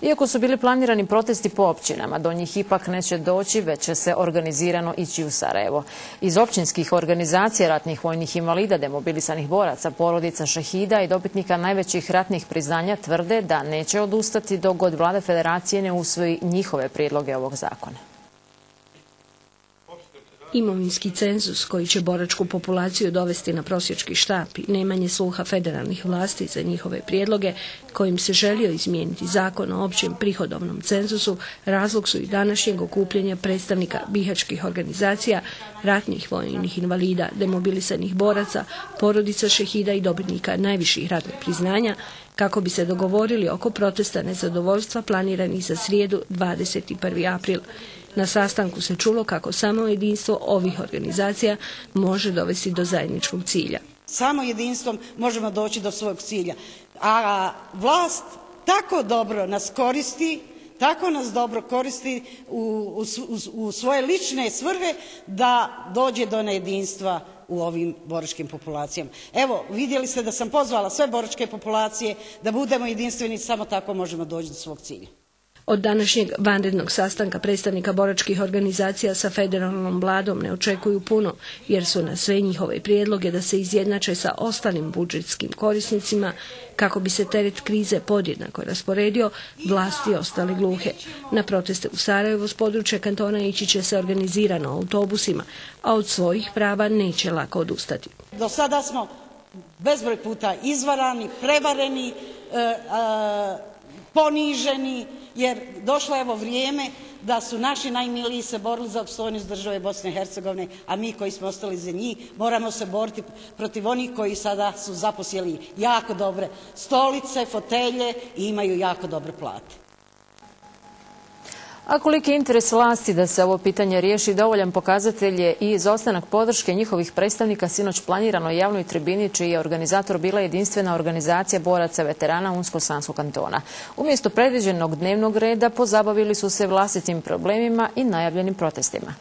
Iako su bili planirani protesti po općinama, do njih ipak neće doći, već će se organizirano ići u Sarajevo. Iz općinskih organizacija ratnih vojnih invalida, demobilisanih boraca, porodica šehida i dobitnika najvećih ratnih priznanja tvrde da neće odustati dok god vlada federacije ne usvoji njihove prijedloge ovog zakona. Imovinski cenzus koji će boračku populaciju dovesti na prosjački štap i nemanje sluha federalnih vlasti za njihove prijedloge kojim se želio izmijeniti zakon o općem prihodovnom cenzusu razlog su i današnjeg okupljanja predstavnika bihačkih organizacija, ratnih vojnih invalida, demobilisanih boraca, porodica šehida i dobitnika najviših ratnih priznanja kako bi se dogovorili oko protesta nezadovoljstva planiranih za srijedu 21. april. Na sastanku se čulo kako samo jedinstvo ovih organizacija može dovesti do zajedničkog cilja. Samo jedinstvom možemo doći do svog cilja. A vlast tako dobro nas koristi, tako nas dobro koristi u svoje lične svrhe da dođe do nejedinstva u ovim boračkim populacijama. Evo, vidjeli ste da sam pozvala sve boračke populacije da budemo jedinstveni, samo tako možemo doći do svog cilja. Od današnjeg vanrednog sastanka predstavnika boračkih organizacija sa federalnom vladom ne očekuju puno, jer su na sve njihove prijedloge da se izjednače sa ostalim budžetskim korisnicima kako bi se teret krize podjednako rasporedio, vlasti ostale gluhe. Na proteste u Sarajevo s područja kantona ići će se organizirano autobusima, a od svojih prava neće lako odustati. Do sada smo bezbroj puta izvarani, prevareni, poniženi, jer došlo je evo vrijeme da su naši najmiliji se borili za opstojnost države Bosne i Hercegovine, a mi koji smo ostali za njih moramo se boriti protiv onih koji sada su zaposjeli jako dobre stolice, fotelje i imaju jako dobre plate. A koliki je interes vlasti da se ovo pitanje riješi, dovoljan pokazatelj je i izostanak podrške njihovih predstavnika sinoć planiranoj javnoj tribini, čiji je organizator bila jedinstvena organizacija boraca veterana Unsko-Sanskog kantona. Umjesto predviđenog dnevnog reda pozabavili su se vlastitim problemima i najavljenim protestima.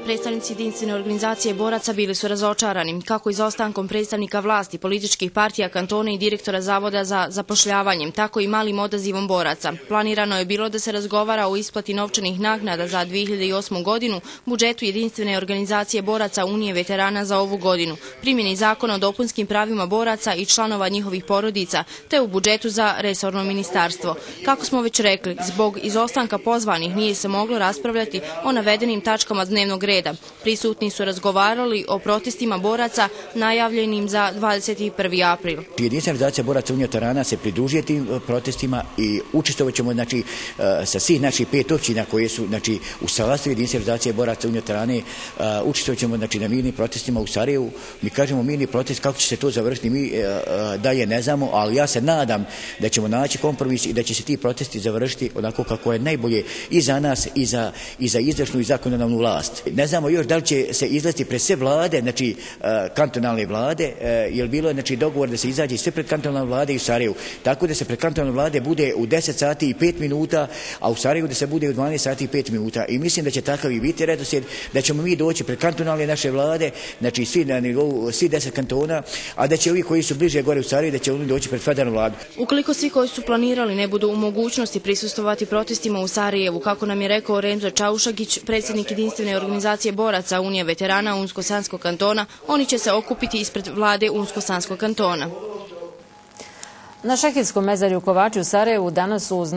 Predstavnici jedinstvene organizacije boraca bili su razočarani, kako izostankom predstavnika vlasti, političkih partija kantona i direktora Zavoda za zapošljavanjem, tako i malim odazivom boraca. Planirano je bilo da se razgovara o isplati novčanih naknada za 2008. godinu, budžetu jedinstvene organizacije boraca Unije veterana za ovu godinu, primjeni zakona o dopunskim pravima boraca i članova njihovih porodica, te u budžetu za resorno ministarstvo. Kako smo već rekli, zbog izostanka pozvanih nije se moglo raspravljati o navedenim tačkama dnevnog reda. Prisutni su razgovarali o protestima boraca najavljenim za 21. april. Jedinstvena organizacija boraca Unije veterana se pridružuje tim protestima i učestvovat ćemo sa svih naših 5 općina koje su u sastavu jedinstvene organizacije boraca Unije veterana, učestvovat ćemo na mirnim protestima u Sarajevu. Mi kažemo mirni protest, kako će se to završiti, mi dalje ne znamo, ali ja se nadam da ćemo naći kompromis i da će se ti protesti završiti onako kako je najbolje i za nas i za izvršnu i zakonodavnu vlast. Ne znamo još da li će se izlaziti pred sve vlade, kantonalne vlade, jer bilo je dogovor da se izađe sve pred kantonalne vlade i u Sarajevu. Tako da se pred kantonalne vlade bude u 10 sati i 5 minuta, a u Sarajevu da se bude u 12 sati i 5 minuta. I mislim da će takav i biti redoslijed, da ćemo mi doći pred kantonalne naše vlade, svi na nivou, svi 10 kantona, a da će ovi koji su bliže gore u Sarajevu, da će oni doći pred federalnu vladu. Ukoliko svi koji su planirali ne budu u mogućnosti prisustvovati protestima u Sarajevu, kako nam je rekao Remzo Čaušagić, predsjednik jedinstvene organizacije boraca Unije veterana Unsko-Sanskog kantona, oni će se okupiti ispred vlade Unsko-Sanskog kantona. Na Šehidskom mezarju u Kovači u Sarajevu danas su